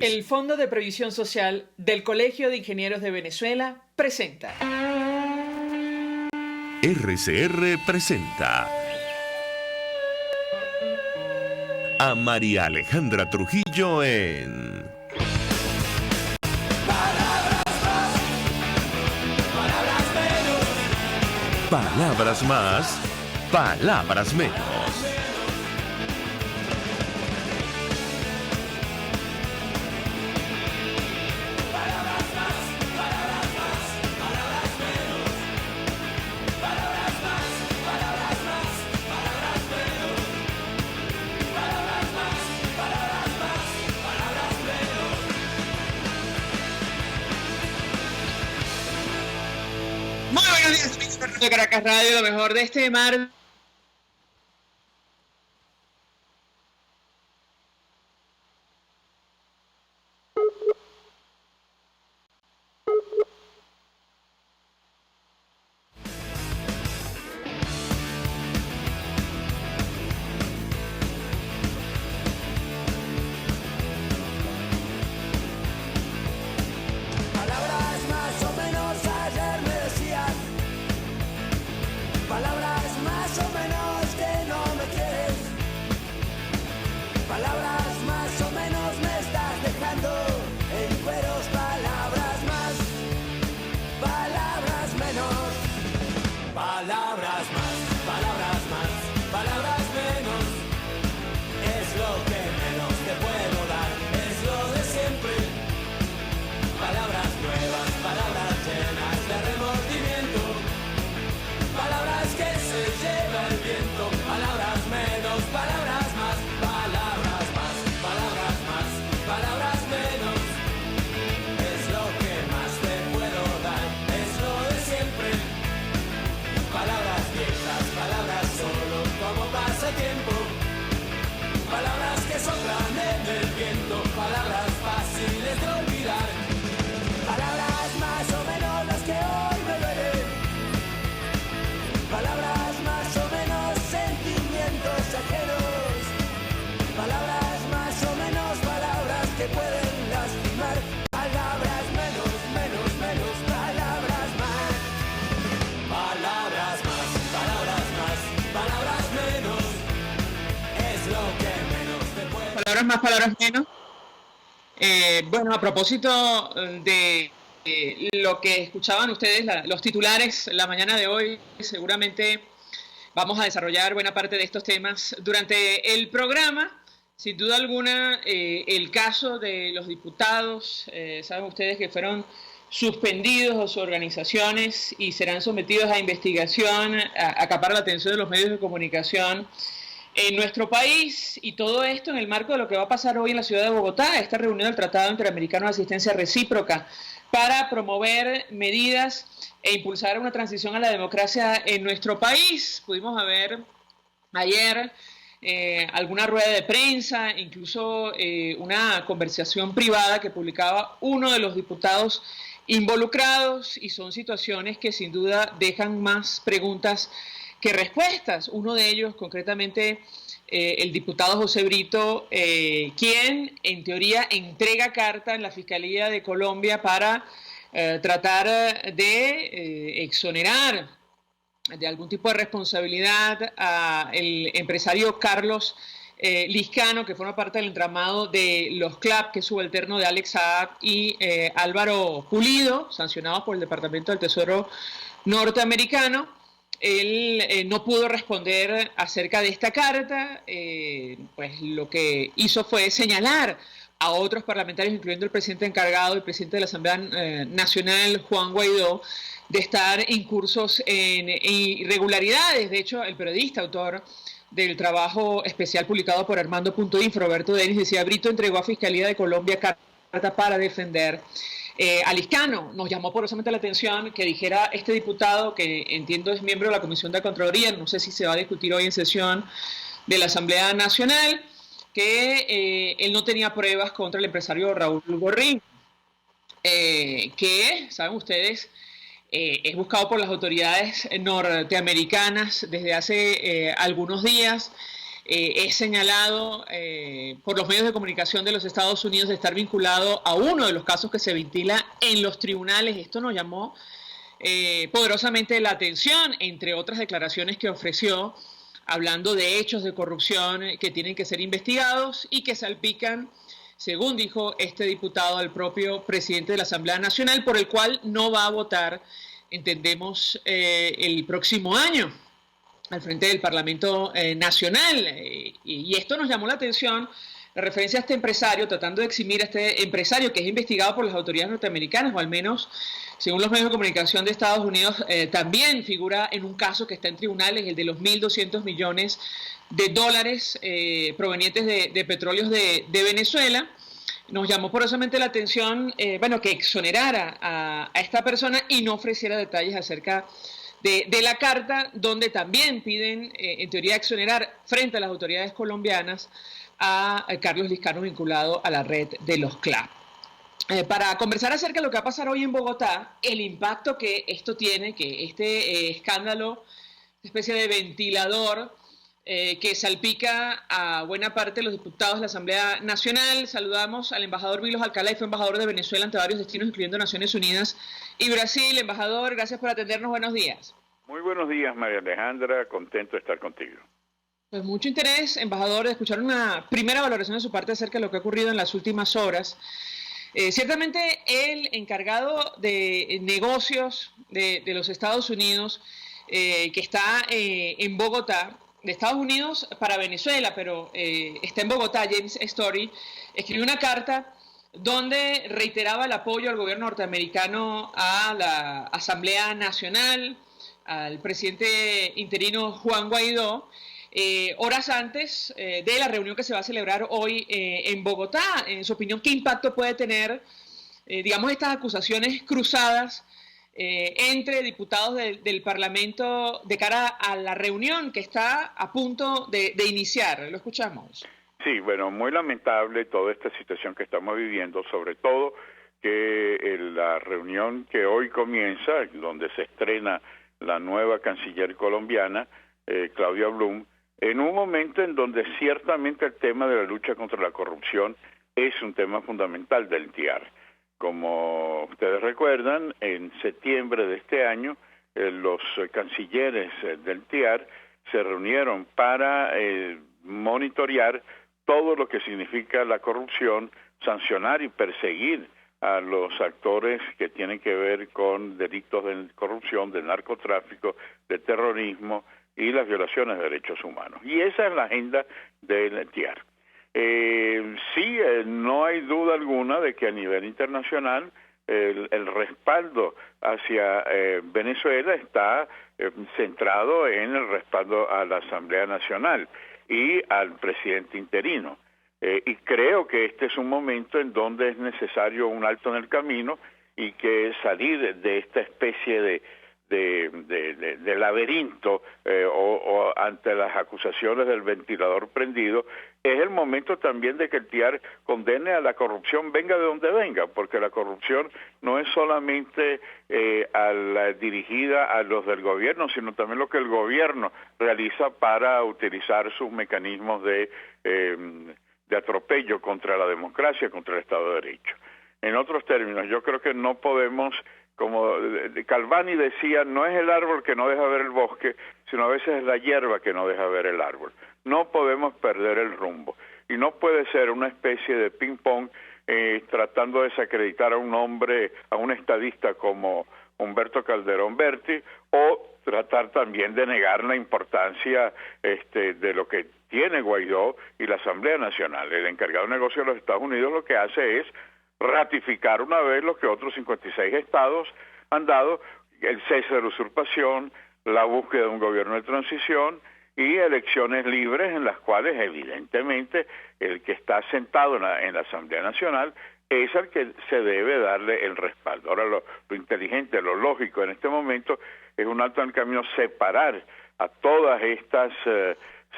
El Fondo de Previsión Social del Colegio de Ingenieros de Venezuela presenta. RCR presenta a María Alejandra Trujillo en Palabras más, palabras menos. Muy buenos días, amigos de Caracas Radio, lo mejor de este mar. Palabras más, palabras menos. Bueno, a propósito de lo que escuchaban ustedes, los titulares, la mañana de hoy, seguramente vamos a desarrollar buena parte de estos temas durante el programa. Sin duda alguna, el caso de los diputados, saben ustedes que fueron suspendidos de sus organizaciones y serán sometidos a investigación, acapara la atención de los medios de comunicación en nuestro país, y todo esto en el marco de lo que va a pasar hoy en la ciudad de Bogotá, esta reunión del Tratado Interamericano de Asistencia Recíproca para promover medidas e impulsar una transición a la democracia en nuestro país. Pudimos ver ayer alguna rueda de prensa, incluso una conversación privada que publicaba uno de los diputados involucrados, y son situaciones que sin duda dejan más preguntas que respuestas. Uno de ellos, concretamente, el diputado José Brito, quien en teoría entrega carta en la Fiscalía de Colombia para tratar de exonerar de algún tipo de responsabilidad al empresario Carlos Liscano, que forma parte del entramado de los CLAP, que es subalterno de Alex Saab y Álvaro Pulido, sancionados por el Departamento del Tesoro norteamericano. Él no pudo responder acerca de esta carta, pues lo que hizo fue señalar a otros parlamentarios, incluyendo el presidente encargado, el presidente de la Asamblea Nacional, Juan Guaidó, de estar incursos en irregularidades. De hecho, el periodista, autor del trabajo especial publicado por Armando.info, Roberto Denis, decía: Brito entregó a Fiscalía de Colombia carta para defender a Liscano. Nos llamó poderosamente la atención que dijera este diputado, que entiendo es miembro de la Comisión de Contraloría, no sé si se va a discutir hoy en sesión de la Asamblea Nacional, que él no tenía pruebas contra el empresario Raúl Gorrín, que, saben ustedes, es buscado por las autoridades norteamericanas desde hace algunos días, es señalado por los medios de comunicación de los Estados Unidos de estar vinculado a uno de los casos que se ventila en los tribunales. Esto nos llamó poderosamente la atención, entre otras declaraciones que ofreció, hablando de hechos de corrupción que tienen que ser investigados y que salpican, según dijo este diputado, al propio presidente de la Asamblea Nacional, por el cual no va a votar, entendemos, el próximo año al frente del Parlamento Nacional. Y esto nos llamó la atención, la referencia a este empresario, tratando de eximir a este empresario que es investigado por las autoridades norteamericanas, o al menos, según los medios de comunicación de Estados Unidos, también figura en un caso que está en tribunales, el de los 1.200 millones de dólares provenientes de petróleos de Venezuela. Nos llamó porosamente la atención, que exonerara a esta persona y no ofreciera detalles acerca de la carta, donde también piden, en teoría, exonerar frente a las autoridades colombianas a Carlos Lizcano, vinculado a la red de los CLAP. Para conversar acerca de lo que va a pasar hoy en Bogotá, el impacto que esto tiene, que este escándalo, especie de ventilador que salpica a buena parte de los diputados de la Asamblea Nacional. Saludamos al embajador Milos Alcalá, y fue embajador de Venezuela ante varios destinos, incluyendo Naciones Unidas y Brasil. Embajador, gracias por atendernos, buenos días. Muy buenos días, María Alejandra, contento de estar contigo. Pues mucho interés, embajador, de escuchar una primera valoración de su parte acerca de lo que ha ocurrido en las últimas horas. Ciertamente el encargado de negocios de los Estados Unidos, que está en Bogotá, de Estados Unidos para Venezuela, pero está en Bogotá, James Story, escribió una carta donde reiteraba el apoyo al gobierno norteamericano, a la Asamblea Nacional, al presidente interino Juan Guaidó, horas antes de la reunión que se va a celebrar hoy en Bogotá. En su opinión, ¿qué impacto puede tener, estas acusaciones cruzadas entre diputados del Parlamento de cara a la reunión que está a punto de iniciar? Lo escuchamos. Sí, bueno, muy lamentable toda esta situación que estamos viviendo, sobre todo que la reunión que hoy comienza, donde se estrena la nueva canciller colombiana, Claudia Blum, en un momento en donde ciertamente el tema de la lucha contra la corrupción es un tema fundamental del TIAR. Como ustedes recuerdan, en septiembre de este año, los cancilleres del TIAR se reunieron para monitorear todo lo que significa la corrupción, sancionar y perseguir a los actores que tienen que ver con delitos de corrupción, de narcotráfico, de terrorismo y las violaciones de derechos humanos. Y esa es la agenda del TIAR. No hay duda alguna de que a nivel internacional el respaldo hacia Venezuela está centrado en el respaldo a la Asamblea Nacional y al presidente interino. Y creo que este es un momento en donde es necesario un alto en el camino y que salir de esta especie de laberinto o ante las acusaciones del ventilador prendido. Es el momento también de que el TIAR condene a la corrupción, venga de donde venga, porque la corrupción no es solamente dirigida a los del gobierno, sino también lo que el gobierno realiza para utilizar sus mecanismos de atropello contra la democracia, contra el Estado de Derecho. En otros términos, yo creo que no podemos, como Calvani decía, no es el árbol que no deja ver el bosque, sino a veces es la hierba que no deja ver el árbol. No podemos perder el rumbo. Y no puede ser una especie de ping-pong tratando de desacreditar a un hombre, a un estadista como Humberto Calderón Berti, o tratar también de negar la importancia de lo que tiene Guaidó y la Asamblea Nacional. El encargado de negocios de los Estados Unidos lo que hace es ratificar una vez lo que otros 56 estados han dado, el cese de la usurpación, la búsqueda de un gobierno de transición y elecciones libres en las cuales evidentemente el que está sentado en la Asamblea Nacional es al que se debe darle el respaldo. Ahora lo inteligente, lo lógico en este momento es un alto en el camino separar a todas estas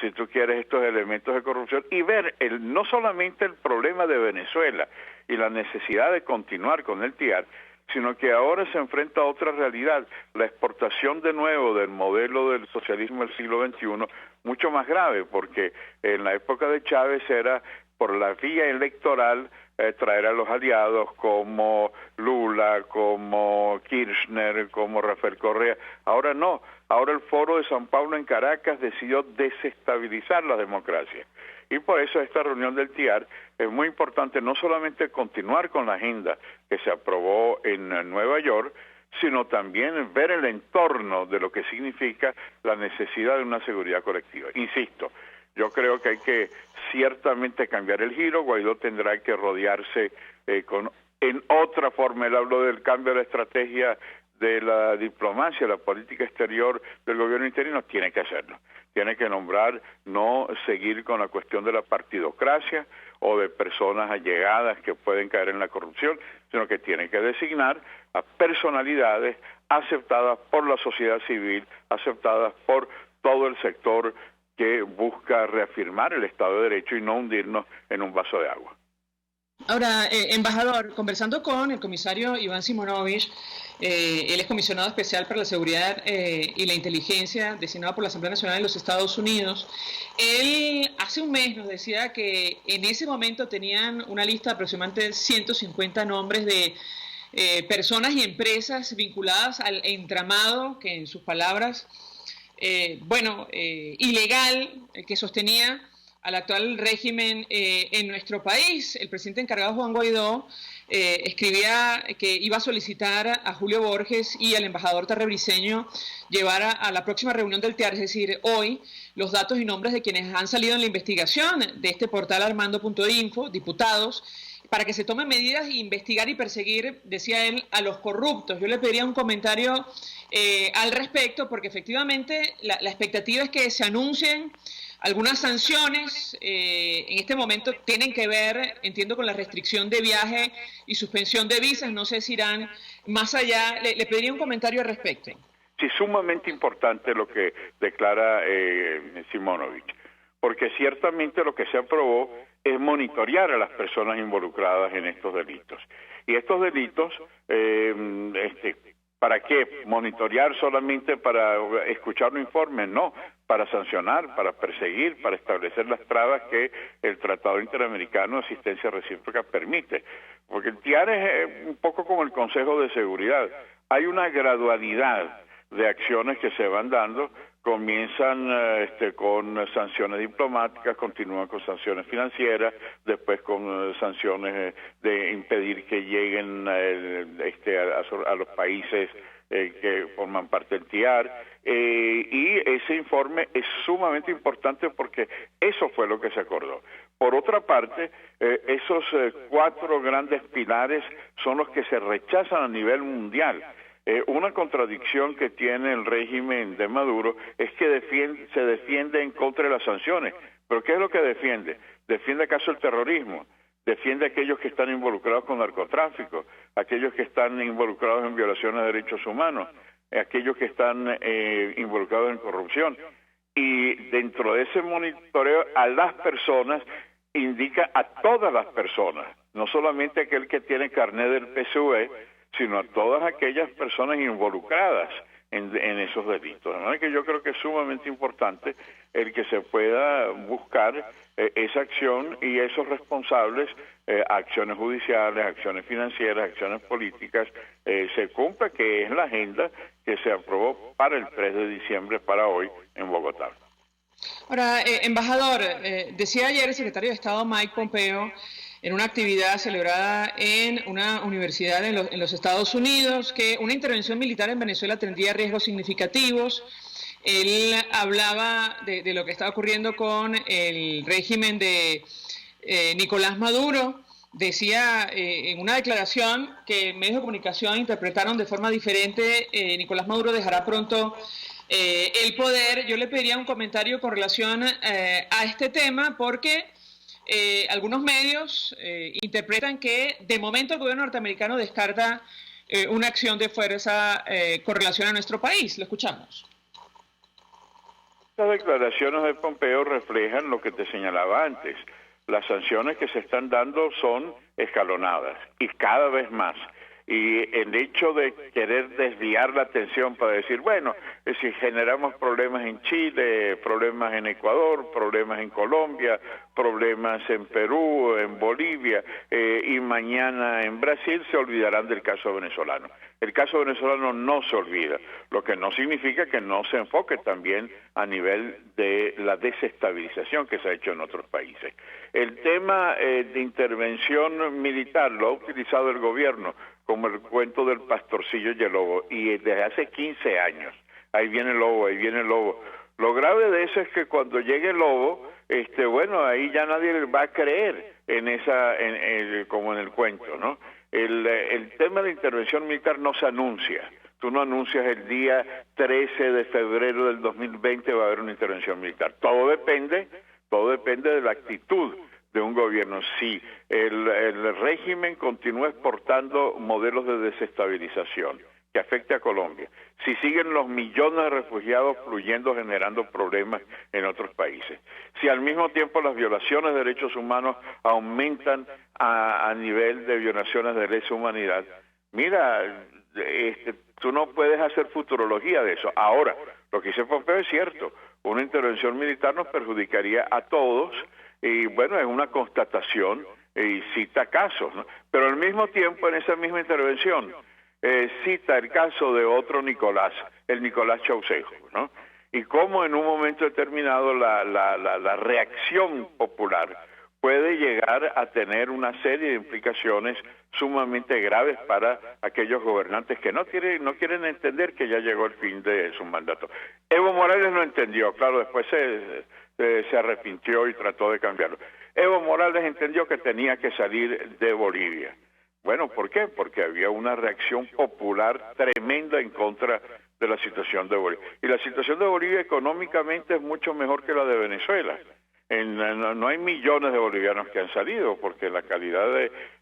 si tú quieres, estos elementos de corrupción y ver no solamente el problema de Venezuela y la necesidad de continuar con el TIAR, sino que ahora se enfrenta a otra realidad, la exportación de nuevo del modelo del socialismo del siglo XXI, mucho más grave, porque en la época de Chávez era por la vía electoral traer a los aliados como Lula, como Kirchner, como Rafael Correa. Ahora no, ahora el Foro de San Pablo en Caracas decidió desestabilizar la democracia. Y por eso esta reunión del TIAR es muy importante, no solamente continuar con la agenda que se aprobó en Nueva York, sino también ver el entorno de lo que significa la necesidad de una seguridad colectiva. Insisto, yo creo que hay que ciertamente cambiar el giro. Guaidó tendrá que rodearse en otra forma. Él habló del cambio de la estrategia de la diplomacia, la política exterior del gobierno interino. Tiene que hacerlo. Tiene que nombrar, no seguir con la cuestión de la partidocracia o de personas allegadas que pueden caer en la corrupción, sino que tiene que designar a personalidades aceptadas por la sociedad civil, aceptadas por todo el sector que busca reafirmar el Estado de Derecho y no hundirnos en un vaso de agua. Ahora, embajador, conversando con el comisario Iván Simonovich, él es comisionado especial para la seguridad y la inteligencia designado por la Asamblea Nacional de los Estados Unidos. Él hace un mes nos decía que en ese momento tenían una lista de aproximadamente 150 nombres de personas y empresas vinculadas al entramado que, en sus palabras, ilegal que sostenía al actual régimen en nuestro país. El presidente encargado, Juan Guaidó, escribía que iba a solicitar a Julio Borges y al embajador tarrebriceño llevar a la próxima reunión del TIAR, es decir, hoy, los datos y nombres de quienes han salido en la investigación de este portal armando.info, diputados, para que se tomen medidas e investigar y perseguir, decía él, a los corruptos. Yo le pediría un comentario al respecto, porque efectivamente la expectativa es que se anuncien algunas sanciones. En este momento tienen que ver, entiendo, con la restricción de viaje y suspensión de visas. No sé si irán más allá. Le pediría un comentario al respecto. Sí, sumamente importante lo que declara Simonovich, porque ciertamente lo que se aprobó es monitorear a las personas involucradas en estos delitos. Y estos delitos, ¿para qué? ¿Monitorear solamente para escuchar un informe? No, para sancionar, para perseguir, para establecer las trabas que el Tratado Interamericano de Asistencia Recíproca permite. Porque el TIAR es un poco como el Consejo de Seguridad. Hay una gradualidad de acciones que se van dando. Comienzan con sanciones diplomáticas, continúan con sanciones financieras, después con sanciones de impedir que lleguen a los países que forman parte del TIAR, y ese informe es sumamente importante porque eso fue lo que se acordó. Por otra parte, esos 4 grandes pilares son los que se rechazan a nivel mundial. Una contradicción que tiene el régimen de Maduro es que se defiende en contra de las sanciones. ¿Pero qué es lo que defiende? ¿Defiende acaso el terrorismo? ¿Defiende a aquellos que están involucrados con narcotráfico? ¿Aquellos que están involucrados en violaciones de derechos humanos? ¿Aquellos que están involucrados en corrupción? Y dentro de ese monitoreo a las personas indica a todas las personas, no solamente aquel que tiene carnet del PSUV, sino a todas aquellas personas involucradas en esos delitos. De manera que yo creo que es sumamente importante el que se pueda buscar esa acción y esos responsables, acciones judiciales, acciones financieras, acciones políticas, se cumpla, que es la agenda que se aprobó para el 3 de diciembre, para hoy, en Bogotá. Ahora, embajador, decía ayer el secretario de Estado Mike Pompeo en una actividad celebrada en una universidad en los Estados Unidos que una intervención militar en Venezuela tendría riesgos significativos. Él hablaba de lo que estaba ocurriendo con el régimen de Nicolás Maduro. Decía en una declaración que medios de comunicación interpretaron de forma diferente. Nicolás Maduro dejará pronto el poder. Yo le pediría un comentario con relación a este tema, porque algunos medios interpretan que de momento el gobierno norteamericano descarta una acción de fuerza con relación a nuestro país. Lo escuchamos. Las declaraciones de Pompeo reflejan lo que te señalaba antes. Las sanciones que se están dando son escalonadas y cada vez más. Y el hecho de querer desviar la atención para decir, bueno, si generamos problemas en Chile, problemas en Ecuador, problemas en Colombia, problemas en Perú, en Bolivia, y mañana en Brasil, se olvidarán del caso venezolano. El caso venezolano no se olvida, lo que no significa que no se enfoque también a nivel de la desestabilización que se ha hecho en otros países. El tema de intervención militar lo ha utilizado el gobierno como el cuento del pastorcillo y el lobo, y desde hace 15 años. Ahí viene el lobo, ahí viene el lobo. Lo grave de eso es que cuando llegue el lobo, bueno, ahí ya nadie va a creer en como en el cuento, ¿no? El tema de intervención militar no se anuncia. Tú no anuncias el día 13 de febrero del 2020 va a haber una intervención militar. Todo depende de la actitud de un gobierno. Si el régimen continúa exportando modelos de desestabilización que afecte a Colombia, si siguen los millones de refugiados fluyendo, generando problemas en otros países, si al mismo tiempo las violaciones de derechos humanos aumentan a nivel de violaciones de lesa humanidad, mira, tú no puedes hacer futurología de eso. Ahora, lo que dice Pompeo es cierto, una intervención militar nos perjudicaría a todos, y bueno, es una constatación y cita casos, ¿no? Pero al mismo tiempo, en esa misma intervención, cita el caso de otro Nicolás, el Nicolás Ceaușescu, ¿no? Y cómo en un momento determinado la reacción popular puede llegar a tener una serie de implicaciones sumamente graves para aquellos gobernantes que no quieren entender que ya llegó el fin de su mandato. Evo Morales no entendió, claro, después se arrepintió y trató de cambiarlo. Evo Morales entendió que tenía que salir de Bolivia. Bueno, ¿por qué? Porque había una reacción popular tremenda en contra de la situación de Bolivia. Y la situación de Bolivia económicamente es mucho mejor que la de Venezuela. No hay millones de bolivianos que han salido, porque la calidad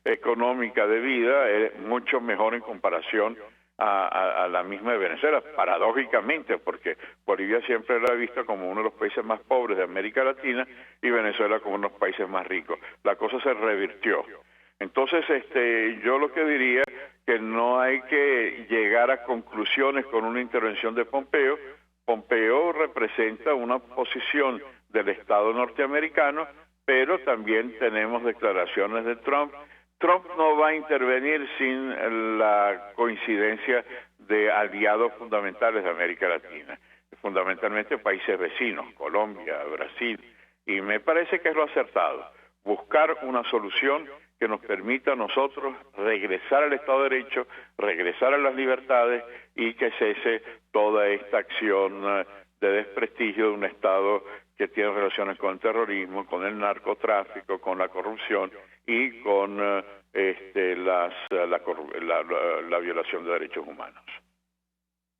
económica de vida es mucho mejor en comparación a la misma de Venezuela, paradójicamente, porque Bolivia siempre la ha visto como uno de los países más pobres de América Latina y Venezuela como uno de los países más ricos. La cosa se revirtió. Entonces, yo lo que diría que no hay que llegar a conclusiones con una intervención de Pompeo. Pompeo representa una posición del Estado norteamericano, pero también tenemos declaraciones de Trump. Trump no va a intervenir sin la coincidencia de aliados fundamentales de América Latina, fundamentalmente países vecinos, Colombia, Brasil, y me parece que es lo acertado, buscar una solución que nos permita a nosotros regresar al Estado de Derecho, regresar a las libertades y que cese toda esta acción de desprestigio de un Estado que tiene relaciones con el terrorismo, con el narcotráfico, con la corrupción y con la violación de derechos humanos.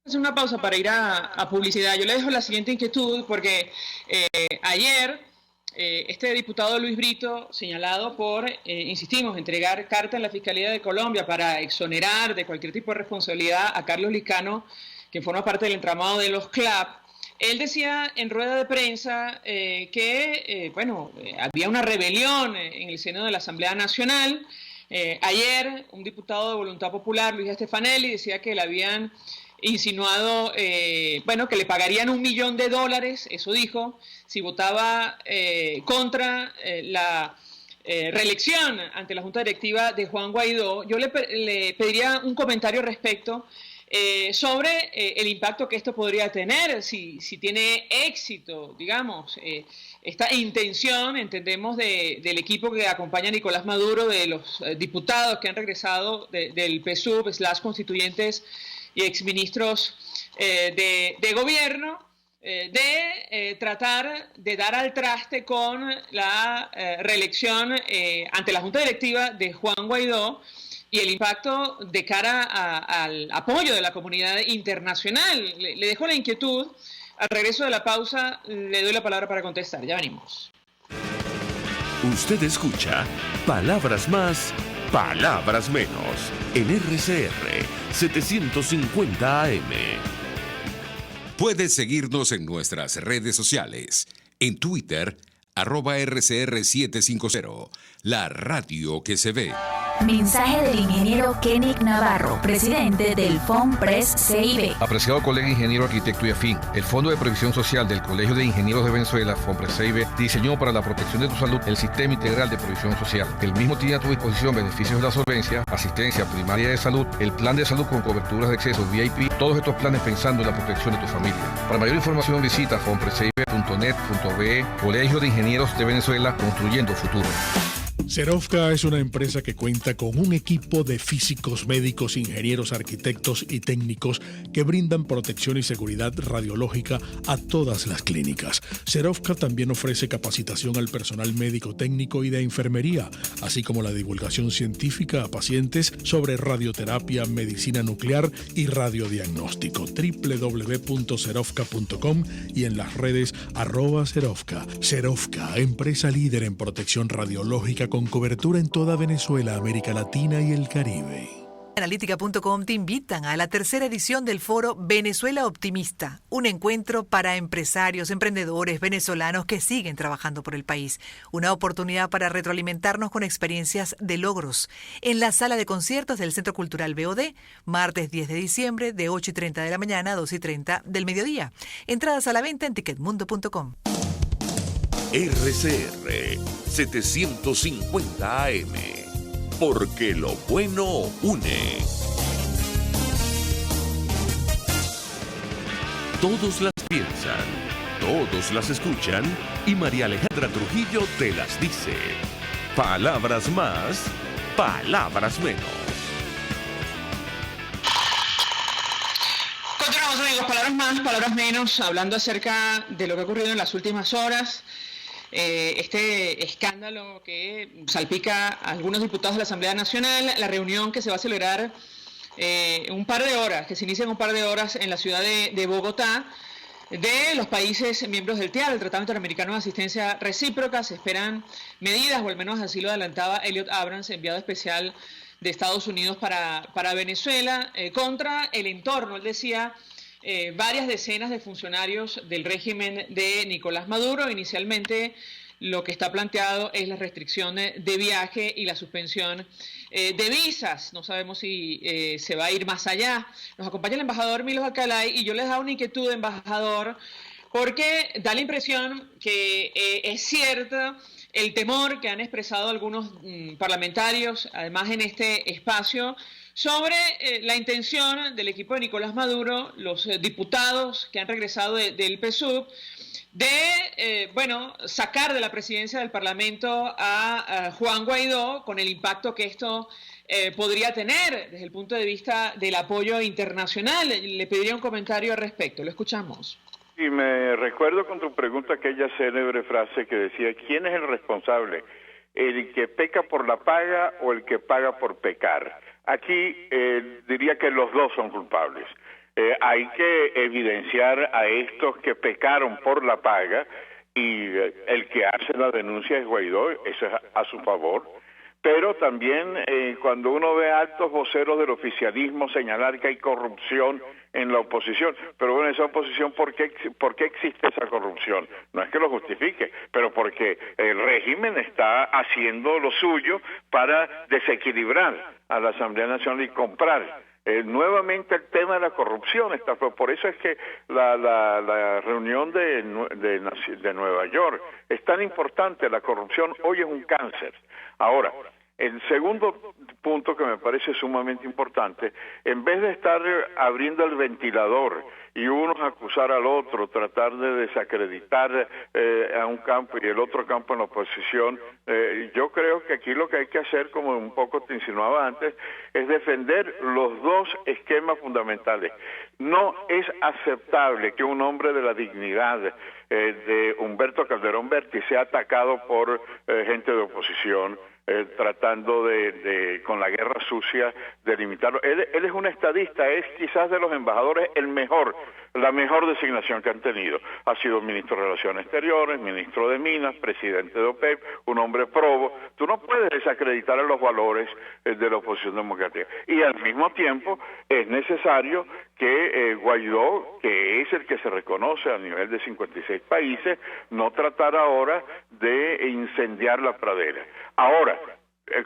Hacer una pausa para ir a publicidad. Yo le dejo la siguiente inquietud porque ayer este diputado Luis Brito, señalado por, insistimos, entregar carta en la Fiscalía de Colombia para exonerar de cualquier tipo de responsabilidad a Carlos Liscano, que forma parte del entramado de los CLAP, él decía en rueda de prensa que había una rebelión en el seno de la Asamblea Nacional. Ayer un diputado de Voluntad Popular, Luis Stefanelli, decía que le habían insinuado, que le pagarían $1 millón, eso dijo, si votaba contra la reelección ante la Junta Directiva de Juan Guaidó. Yo le pediría un comentario respecto sobre el impacto que esto podría tener, si tiene éxito, digamos, esta intención, entendemos, del equipo que acompaña a Nicolás Maduro, de los diputados que han regresado del PSUV / constituyentes y exministros de gobierno, de tratar de dar al traste con la reelección ante la Junta Directiva de Juan Guaidó y el impacto de cara al apoyo de la comunidad internacional. Le dejo la inquietud. Al regreso de la pausa le doy la palabra para contestar. Ya venimos. Usted escucha Palabras Más, Palabras Menos en RCR 750 AM. Puedes seguirnos en nuestras redes sociales. En Twitter, @RCR750, la radio que se ve. Mensaje del ingeniero Kenick Navarro, presidente del FOMPRES CIB. Apreciado colega ingeniero, arquitecto y afín, el Fondo de Previsión Social del Colegio de Ingenieros de Venezuela, FOMPRES CIB, diseñó para la protección de tu salud el Sistema Integral de Previsión Social. El mismo tiene a tu disposición beneficios de la solvencia, asistencia primaria de salud, el plan de salud con coberturas de acceso VIP, todos estos planes pensando en la protección de tu familia. Para mayor información visita fomprescib.net.be, Colegio de Ingenieros de Venezuela, construyendo futuro. Serovka es una empresa que cuenta con un equipo de físicos, médicos, ingenieros, arquitectos y técnicos que brindan protección y seguridad radiológica a todas las clínicas. Serovka también ofrece capacitación al personal médico, técnico y de enfermería, así como la divulgación científica a pacientes sobre radioterapia, medicina nuclear y radiodiagnóstico. www.serovka.com y en las redes @Serovka. Serovka, empresa líder en protección radiológica con cobertura en toda Venezuela, América Latina y el Caribe. Analítica.com te invitan a la tercera edición del foro Venezuela Optimista, un encuentro para empresarios, emprendedores venezolanos que siguen trabajando por el país. Una oportunidad para retroalimentarnos con experiencias de logros. En la sala de conciertos del Centro Cultural BOD, martes 10 de diciembre, de 8:30 de la mañana a 2:30 del mediodía. Entradas a la venta en ticketmundo.com. RCR 750 AM, porque lo bueno une. Todos las piensan, todos las escuchan y María Alejandra Trujillo te las dice. Palabras más, palabras menos. Continuamos, amigos, palabras más, palabras menos, hablando acerca de lo que ha ocurrido en las últimas horas. Este escándalo que salpica a algunos diputados de la Asamblea Nacional, la reunión que se va a celebrar un par de horas, que se inicia en un par de horas en la ciudad de Bogotá, de los países miembros del TIAR, el Tratado Interamericano de Asistencia Recíproca. Se esperan medidas, o al menos así lo adelantaba Elliot Abrams, enviado especial de Estados Unidos para Venezuela, contra el entorno. Él decía varias decenas de funcionarios del régimen de Nicolás Maduro. Inicialmente lo que está planteado es la restricción de viaje y la suspensión de visas. No sabemos si se va a ir más allá. Nos acompaña el embajador Milos Alcalay y yo les hago una inquietud, embajador, porque da la impresión que es cierto el temor que han expresado algunos parlamentarios, además en este espacio, sobre la intención del equipo de Nicolás Maduro, los diputados que han regresado del PSUV, de sacar de la presidencia del Parlamento a Juan Guaidó, con el impacto que esto podría tener desde el punto de vista del apoyo internacional. Le pediría un comentario al respecto. Lo escuchamos. Y me recuerdo con tu pregunta aquella célebre frase que decía: ¿quién es el responsable? ¿El que peca por la paga o el que paga por pecar? Aquí diría que los dos son culpables. Hay que evidenciar a estos que pecaron por la paga, y el que hace la denuncia es Guaidó, eso es a su favor. Pero también cuando uno ve a altos voceros del oficialismo señalar que hay corrupción en la oposición, pero bueno, esa oposición, ¿por qué existe esa corrupción? No es que lo justifique, pero porque el régimen está haciendo lo suyo para desequilibrar a la Asamblea Nacional y comprar. Nuevamente el tema de la corrupción está, por eso es que la reunión de Nueva York es tan importante. La corrupción hoy es un cáncer. Ahora, el segundo punto que me parece sumamente importante, en vez de estar abriendo el ventilador y unos acusar al otro, tratar de desacreditar a un campo y el otro campo en la oposición, yo creo que aquí lo que hay que hacer, como un poco te insinuaba antes, es defender los dos esquemas fundamentales. No es aceptable que un hombre de la dignidad de Humberto Calderón Berti sea atacado por gente de oposición, tratando con la guerra sucia de limitarlo. Él es un estadista, es quizás de los embajadores la mejor designación que han tenido. Ha sido ministro de Relaciones Exteriores, ministro de Minas, presidente de OPEP, un hombre probo. Tú no puedes desacreditar a los valores de la oposición democrática. Y al mismo tiempo es necesario que Guaidó, que es el que se reconoce a nivel de 56 países, no tratar ahora de incendiar la pradera. Ahora,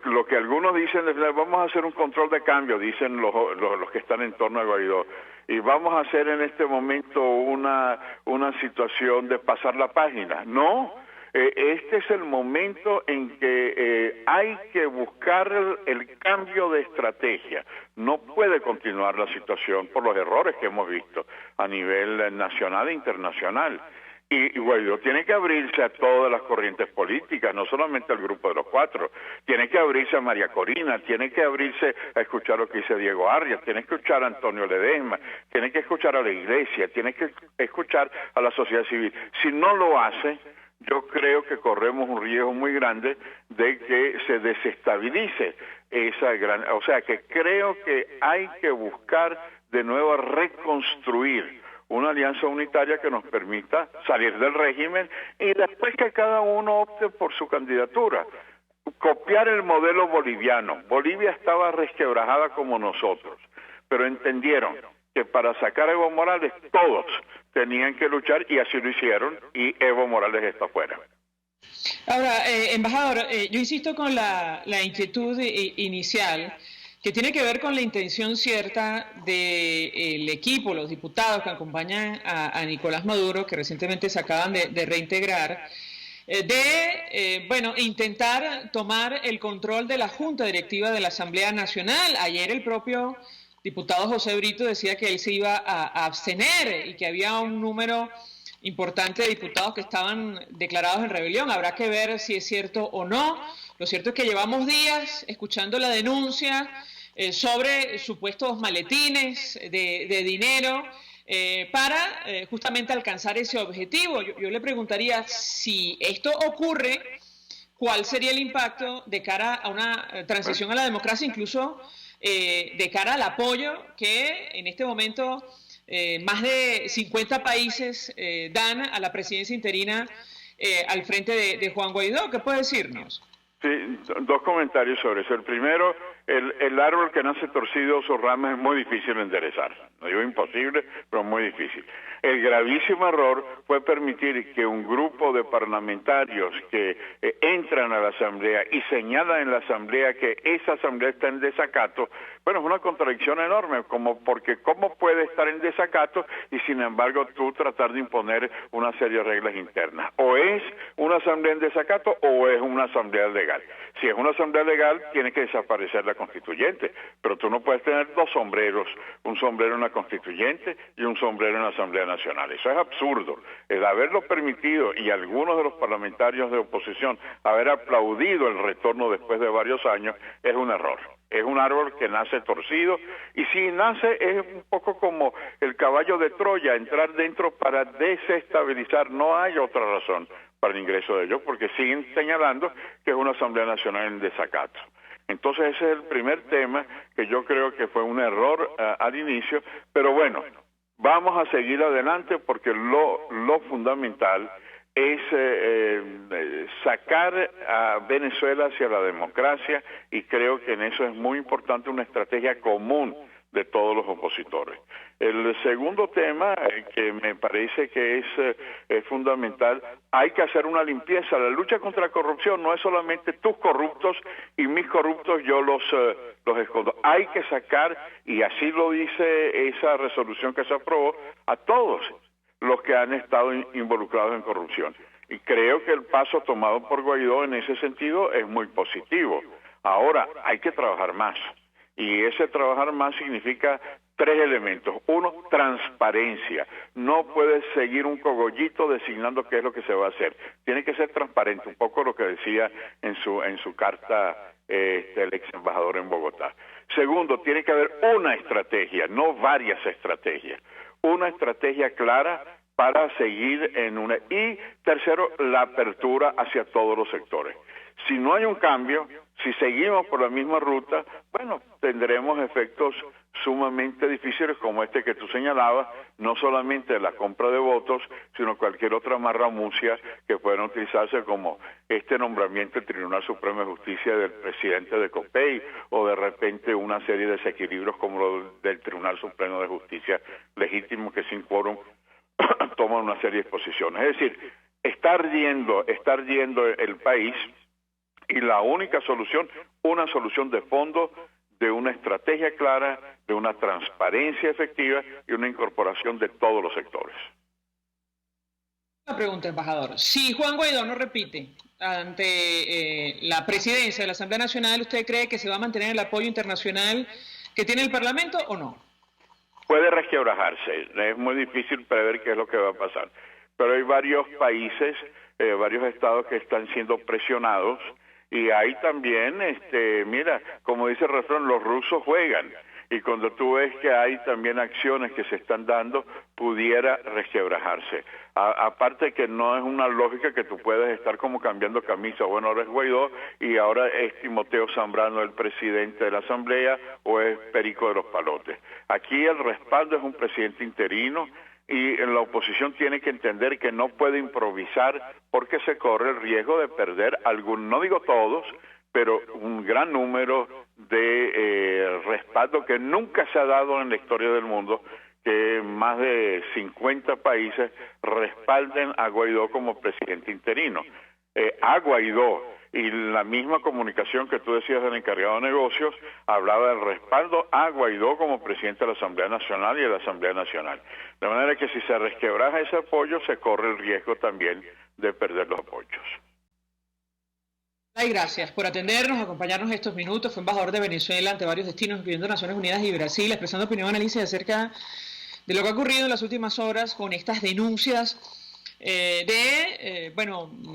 lo que algunos dicen es, vamos a hacer un control de cambio, dicen los que están en torno a Guaidó, y vamos a hacer en este momento una situación de pasar la página. No, este es el momento en que hay que buscar el cambio de estrategia. No puede continuar la situación por los errores que hemos visto a nivel nacional e internacional. Y Guaidó tiene que abrirse a todas las corrientes políticas, no solamente al grupo de los cuatro. Tiene que abrirse a María Corina, tiene que abrirse a escuchar lo que dice Diego Arias, tiene que escuchar a Antonio Ledesma, tiene que escuchar a la Iglesia, tiene que escuchar a la sociedad civil. Si no lo hace, yo creo que corremos un riesgo muy grande de que se desestabilice esa gran... O sea, que creo que hay que buscar de nuevo reconstruir una alianza unitaria que nos permita salir del régimen y después que cada uno opte por su candidatura. Copiar el modelo boliviano. Bolivia estaba resquebrajada como nosotros, pero entendieron que para sacar a Evo Morales todos tenían que luchar y así lo hicieron y Evo Morales está fuera. Ahora, embajador, yo insisto con la inquietud inicial que tiene que ver con la intención cierta del equipo, los diputados que acompañan a Nicolás Maduro, que recientemente se acaban de reintegrar, bueno, intentar tomar el control de la Junta Directiva de la Asamblea Nacional. Ayer el propio diputado José Brito decía que él se iba a abstener y que había un número importante de diputados que estaban declarados en rebelión. Habrá que ver si es cierto o no. Lo cierto es que llevamos días escuchando la denuncia sobre supuestos maletines de dinero para justamente alcanzar ese objetivo. Yo le preguntaría, si esto ocurre, ¿cuál sería el impacto de cara a una transición a la democracia, incluso de cara al apoyo que en este momento más de 50 países dan a la presidencia interina al frente de Juan Guaidó? ¿Qué puede decirnos? Sí, dos comentarios sobre eso. El primero, el árbol que nace torcido, sus ramas es muy difícil de enderezar. No digo imposible, pero muy difícil. El gravísimo error fue permitir que un grupo de parlamentarios que entran a la Asamblea y señalan en la Asamblea que esa Asamblea está en desacato. Bueno, es una contradicción enorme, porque ¿cómo puede estar en desacato y sin embargo tú tratar de imponer una serie de reglas internas? O es una Asamblea en desacato o es una Asamblea legal. Si es una Asamblea legal, tiene que desaparecer la constituyente, pero tú no puedes tener dos sombreros, un sombrero en la constituyente y un sombrero en la Asamblea Nacional. Eso es absurdo. El haberlo permitido y algunos de los parlamentarios de oposición haber aplaudido el retorno después de varios años es un error. Es un árbol que nace torcido y si nace es un poco como el caballo de Troya, entrar dentro para desestabilizar. No hay otra razón para el ingreso de ellos porque siguen señalando que es una Asamblea Nacional en desacato. Entonces ese es el primer tema que yo creo que fue un error al inicio, pero bueno, vamos a seguir adelante porque lo fundamental es sacar a Venezuela hacia la democracia y creo que en eso es muy importante una estrategia común de todos los opositores. El segundo tema que me parece que es fundamental, hay que hacer una limpieza. La lucha contra la corrupción no es solamente tus corruptos y mis corruptos yo los escondo. Hay que sacar, y así lo dice esa resolución que se aprobó, a todos los que han estado involucrados en corrupción. Y creo que el paso tomado por Guaidó en ese sentido es muy positivo. Ahora, hay que trabajar más. Y ese trabajar más significa tres elementos. Uno, transparencia. No puedes seguir un cogollito designando qué es lo que se va a hacer. Tiene que ser transparente, un poco lo que decía en su carta el ex embajador en Bogotá. Segundo, tiene que haber una estrategia, no varias estrategias. Una estrategia clara para seguir en una... Y tercero, la apertura hacia todos los sectores. Si no hay un cambio, si seguimos por la misma ruta, bueno, tendremos efectos sumamente difíciles como este que tú señalabas, no solamente la compra de votos, sino cualquier otra marramucia que pueda utilizarse como este nombramiento del Tribunal Supremo de Justicia del presidente de COPEI o de repente una serie de desequilibrios como lo del Tribunal Supremo de Justicia legítimo que sin quórum toma una serie de posiciones. Es decir, está ardiendo el país Y la única solución, una solución de fondo, de una estrategia clara, de una transparencia efectiva y una incorporación de todos los sectores. Una pregunta, embajador. Si Juan Guaidó no repite ante la presidencia de la Asamblea Nacional, ¿usted cree que se va a mantener el apoyo internacional que tiene el Parlamento o no? Puede resquebrajarse, es muy difícil prever qué es lo que va a pasar, pero hay varios países, varios estados que están siendo presionados. Y hay también, mira, como dice el refrán, los rusos juegan. Y cuando tú ves que hay también acciones que se están dando, pudiera resquebrajarse. Aparte que no es una lógica que tú puedes estar como cambiando camisa. Bueno, ahora es Guaidó y ahora es Timoteo Zambrano el presidente de la Asamblea o es Perico de los Palotes. Aquí el respaldo es un presidente interino. Y la oposición tiene que entender que no puede improvisar porque se corre el riesgo de perder no digo todos, pero un gran número de respaldo que nunca se ha dado en la historia del mundo, que más de 50 países respalden a Guaidó como presidente interino. A Guaidó, y la misma comunicación que tú decías del encargado de negocios hablaba del respaldo a Guaidó como presidente de la Asamblea Nacional y de la Asamblea Nacional. De manera que si se resquebraja ese apoyo, se corre el riesgo también de perder los apoyos. Ay, gracias por atendernos, acompañarnos estos minutos. Fue embajador de Venezuela ante varios destinos, incluyendo Naciones Unidas y Brasil, expresando opinión y análisis acerca de lo que ha ocurrido en las últimas horas con estas denuncias de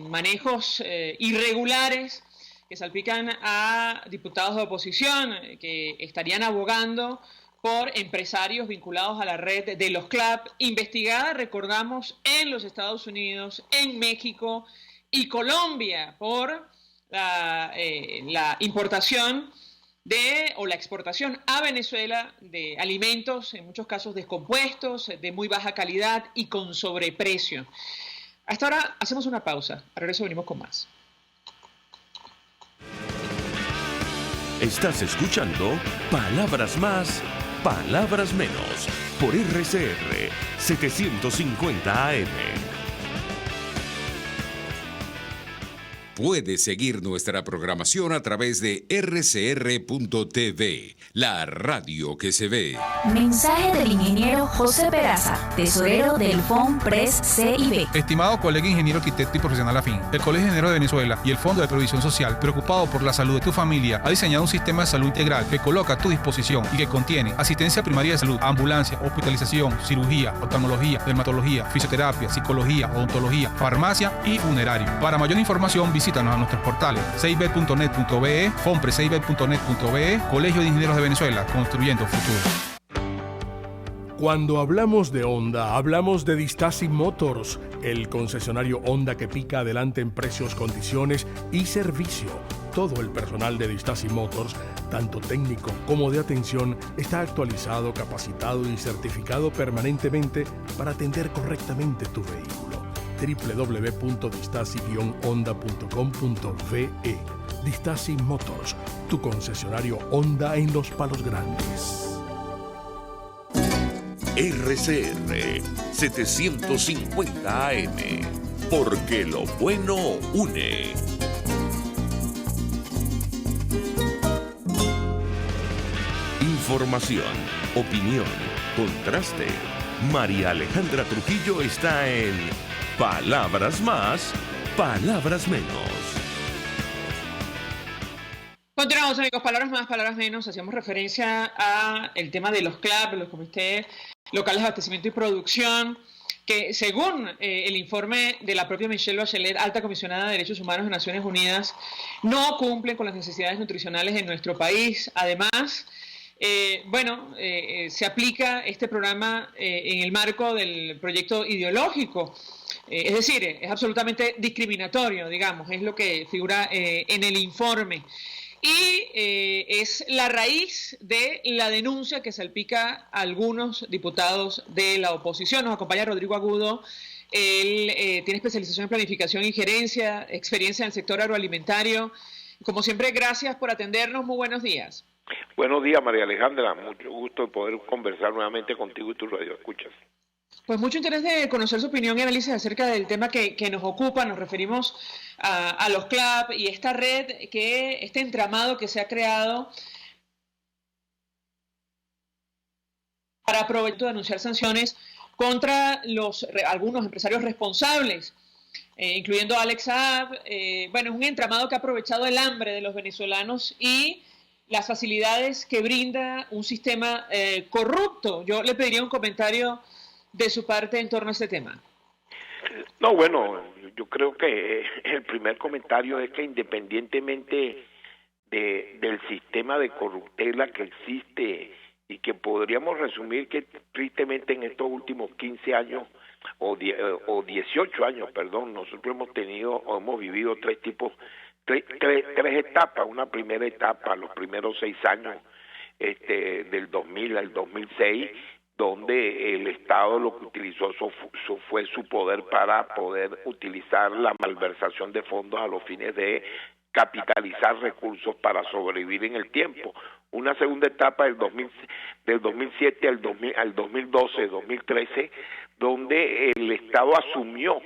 manejos irregulares que salpican a diputados de oposición que estarían abogando por empresarios vinculados a la red de los CLAP, investigada, recordamos, en los Estados Unidos, en México y Colombia por la importación o la exportación a Venezuela de alimentos, en muchos casos descompuestos, de muy baja calidad y con sobreprecio. Hasta ahora hacemos una pausa. A regreso venimos con más. Estás escuchando Palabras Más, Palabras Menos por RCR 750 AM. Puedes seguir nuestra programación a través de rcr.tv, la radio que se ve. Mensaje del ingeniero José Peraza, tesorero del FOMPRES CIB. Estimado colega ingeniero, arquitecto y profesional afín, el Colegio de Ingenieros de Venezuela y el Fondo de Previsión Social, preocupado por la salud de tu familia, ha diseñado un sistema de salud integral que coloca a tu disposición y que contiene asistencia primaria de salud, ambulancia, hospitalización, cirugía, oftalmología, dermatología, fisioterapia, psicología, odontología, farmacia y funerario. Para mayor información, visítanos a nuestros portales cib.net.be, fomprescib.net.be, Colegio de Ingenieros de Venezuela, construyendo futuro. Cuando hablamos de Honda, hablamos de Distasi Motors, el concesionario Honda que pica adelante en precios, condiciones y servicio. Todo el personal de Distasi Motors, tanto técnico como de atención, está actualizado, capacitado y certificado permanentemente para atender correctamente tu vehículo. www.distasi-honda.com.ve. Distasi Motors, tu concesionario Honda en Los Palos Grandes. RCR 750 AM, porque lo bueno une. Información, opinión, contraste. María Alejandra Trujillo está en Palabras Más, Palabras Menos. Continuamos, amigos. Palabras más, palabras menos. Hacíamos referencia a el tema de los CLAP, los comités locales de abastecimiento y producción, que según el informe de la propia Michelle Bachelet, alta comisionada de Derechos Humanos de Naciones Unidas, no cumplen con las necesidades nutricionales en nuestro país. Además, se aplica este programa en el marco del proyecto ideológico. Es decir, es absolutamente discriminatorio, digamos, es lo que figura en el informe. Y es la raíz de la denuncia que salpica a algunos diputados de la oposición. Nos acompaña Rodrigo Agudo. Él tiene especialización en planificación y gerencia, experiencia en el sector agroalimentario. Como siempre, gracias por atendernos. Muy buenos días. Buenos días, María Alejandra. Mucho gusto poder conversar nuevamente contigo y tus radioescuchas. Pues mucho interés de conocer su opinión y análisis acerca del tema que nos ocupa. Nos referimos a los CLAP y esta red, este entramado que se ha creado para aprovechar de anunciar sanciones contra algunos empresarios responsables, incluyendo Alex Saab. Bueno, es un entramado que ha aprovechado el hambre de los venezolanos y las facilidades que brinda un sistema corrupto. Yo le pediría un comentario de su parte en torno a este tema. No, bueno, yo creo que el primer comentario es que independientemente del sistema de corruptela que existe y que podríamos resumir que tristemente en estos últimos 15 años o 18 años, perdón, nosotros hemos vivido tres etapas. Una primera etapa, los primeros 6 años del 2000 al 2006, donde el Estado lo que utilizó fue su poder para poder utilizar la malversación de fondos a los fines de capitalizar recursos para sobrevivir en el tiempo. Una segunda etapa del 2007 al 2012, 2013, donde el Estado asumió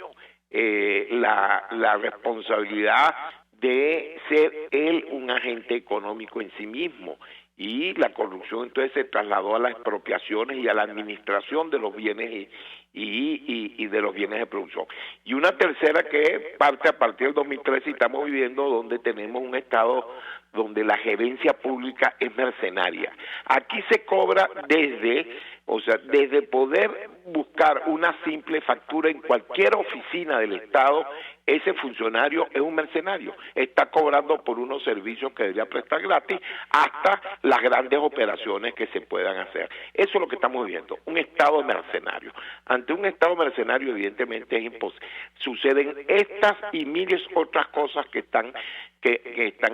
la responsabilidad de ser él un agente económico en sí mismo, y la corrupción entonces se trasladó a las expropiaciones y a la administración de los bienes y de los bienes de producción. Y una tercera que parte a partir del 2013 y estamos viviendo, donde tenemos un Estado donde la gerencia pública es mercenaria. Aquí se cobra desde poder buscar una simple factura en cualquier oficina del Estado. Ese funcionario es un mercenario, está cobrando por unos servicios que debería prestar gratis, hasta las grandes operaciones que se puedan hacer. Eso es lo que estamos viendo, un Estado mercenario. Ante un Estado mercenario, evidentemente es imposible. Suceden estas y miles otras cosas que están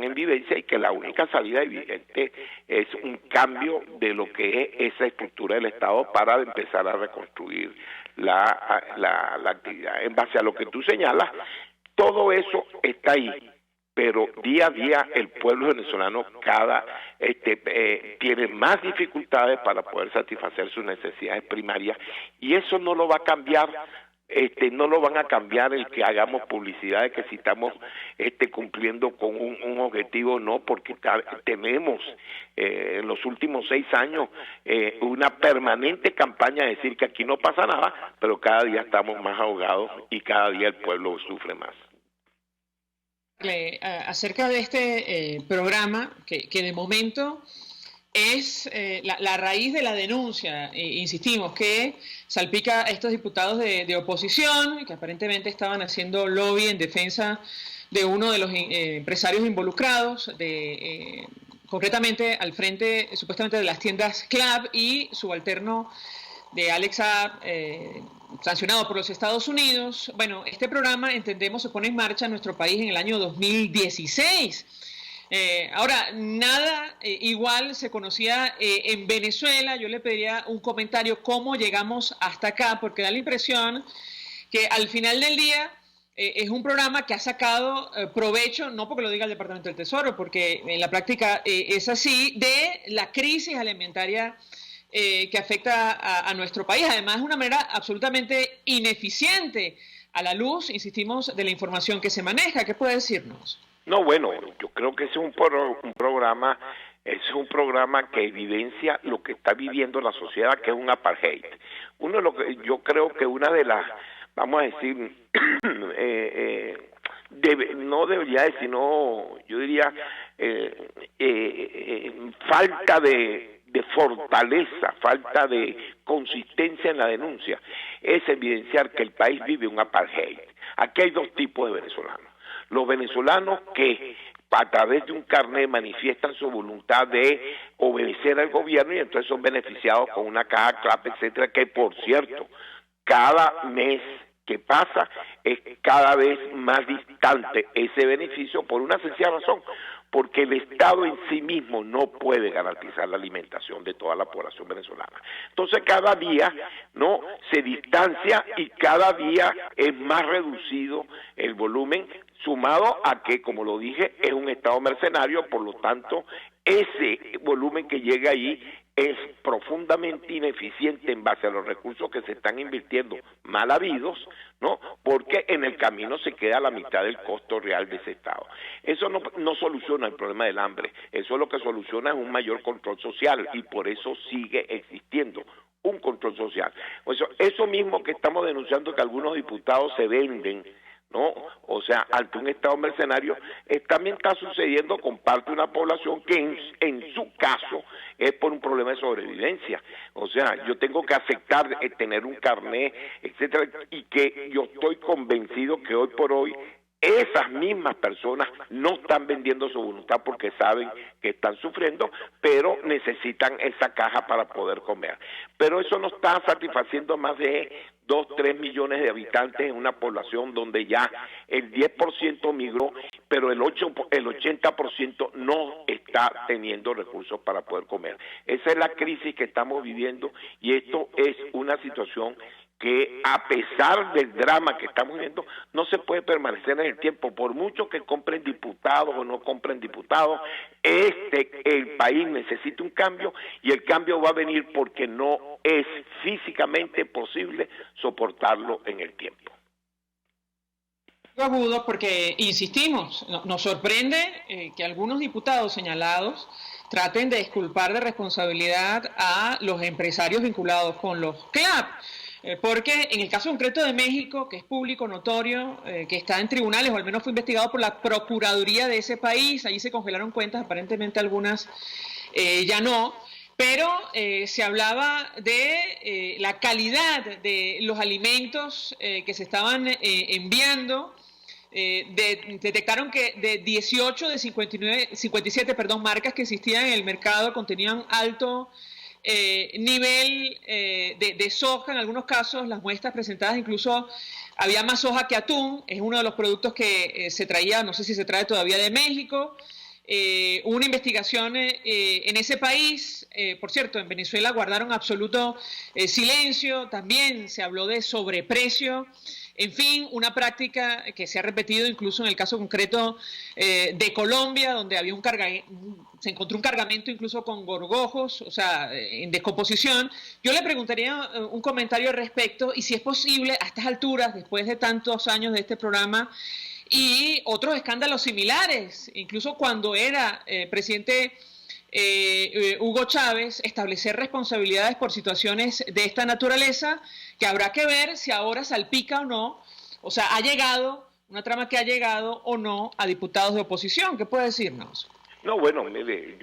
en vivencia, y que la única salida evidente es un cambio de lo que es esa estructura del Estado para empezar a reconstruir la actividad. En base a lo que tú señalas, todo eso está ahí, pero día a día el pueblo venezolano tiene más dificultades para poder satisfacer sus necesidades primarias, y eso no lo va a cambiar. No lo van a cambiar el que hagamos publicidad de que si estamos cumpliendo con un objetivo, no, porque tenemos en los últimos 6 años una permanente campaña de decir que aquí no pasa nada, pero cada día estamos más ahogados y cada día el pueblo sufre más. Acerca de este programa, que de momento es la raíz de la denuncia, insistimos, que salpica a estos diputados de oposición, que aparentemente estaban haciendo lobby en defensa de uno de los empresarios involucrados, concretamente al frente supuestamente de las tiendas Club, y subalterno de Alex Saab, sancionado por los Estados Unidos. Bueno, este programa, entendemos, se pone en marcha en nuestro país en el año 2016. Ahora, nada igual se conocía en Venezuela. Yo le pediría un comentario, cómo llegamos hasta acá, porque da la impresión que al final del día es un programa que ha sacado provecho, no porque lo diga el Departamento del Tesoro, porque en la práctica es así, de la crisis alimentaria que afecta a nuestro país. Además, de una manera absolutamente ineficiente, a la luz, insistimos, de la información que se maneja. ¿Qué puede decirnos? No, bueno, yo creo que es un programa que evidencia lo que está viviendo la sociedad, que es un apartheid. Yo creo que una de las, vamos a decir, no debería decir, sino, yo diría, falta de fortaleza, falta de consistencia en la denuncia, es evidenciar que el país vive un apartheid. Aquí hay 2 tipos de venezolanos. Los venezolanos que a través de un carnet manifiestan su voluntad de obedecer al gobierno y entonces son beneficiados con una caja CLAP, etcétera, que por cierto, cada mes que pasa es cada vez más distante ese beneficio, por una sencilla razón, porque el Estado en sí mismo no puede garantizar la alimentación de toda la población venezolana. Entonces cada día se distancia y cada día es más reducido el volumen, sumado a que, como lo dije, es un Estado mercenario, por lo tanto ese volumen que llega ahí es profundamente ineficiente en base a los recursos que se están invirtiendo mal habidos, ¿no? Porque en el camino se queda la mitad del costo real de ese Estado. Eso no soluciona el problema del hambre, eso lo que soluciona es un mayor control social y por eso sigue existiendo un control social. Eso mismo que estamos denunciando que algunos diputados se venden, ¿no? O sea, ante un Estado mercenario, también está sucediendo con parte de una población que en su caso es por un problema de sobrevivencia. O sea, yo tengo que aceptar tener un carnet, etcétera, y que yo estoy convencido que hoy por hoy esas mismas personas no están vendiendo su voluntad porque saben que están sufriendo, pero necesitan esa caja para poder comer. Pero eso no está satisfaciendo más de 2, 3 millones de habitantes en una población donde ya el 10% migró, pero el 80% no está teniendo recursos para poder comer. Esa es la crisis que estamos viviendo y esto es una situación que a pesar del drama que estamos viendo, no se puede permanecer en el tiempo, por mucho que compren diputados o no compren diputados, el país necesita un cambio y el cambio va a venir porque no es físicamente posible soportarlo en el tiempo. Agudo porque, insistimos, nos sorprende que algunos diputados señalados traten de exculpar de responsabilidad a los empresarios vinculados con los CLAP. Porque en el caso concreto de México, que es público, notorio, que está en tribunales, o al menos fue investigado por la Procuraduría de ese país, allí se congelaron cuentas, aparentemente algunas ya no, pero se hablaba de la calidad de los alimentos que se estaban enviando. Detectaron que de 18 de 57 marcas que existían en el mercado contenían alto nivel de soja. En algunos casos las muestras presentadas incluso había más soja que atún. Es uno de los productos que se traía, no sé si se trae todavía de México. Hubo una investigación en ese país. Por cierto, en Venezuela guardaron absoluto silencio. También se habló de sobreprecio. En fin, una práctica que se ha repetido incluso en el caso concreto de Colombia, donde había se encontró un cargamento incluso con gorgojos, o sea, en descomposición. Yo le preguntaría un comentario al respecto y si es posible a estas alturas, después de tantos años de este programa y otros escándalos similares, incluso cuando era presidente Hugo Chávez, establecer responsabilidades por situaciones de esta naturaleza, que habrá que ver si ahora salpica o no, o sea, ha llegado, una trama que ha llegado o no a diputados de oposición. ¿Qué puede decirnos? No, bueno, mire,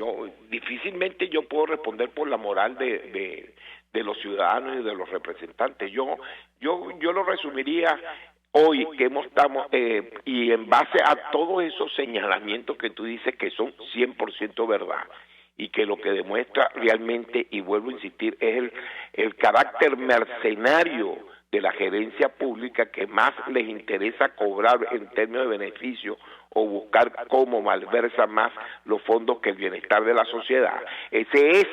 difícilmente yo puedo responder por la moral de los ciudadanos y de los representantes. Yo lo resumiría hoy que estamos, y en base a todos esos señalamientos que tú dices que son 100% verdad, y que lo que demuestra realmente, y vuelvo a insistir, es el carácter mercenario de la gerencia pública, que más les interesa cobrar en términos de beneficio o buscar cómo malversa más los fondos que el bienestar de la sociedad. Esa es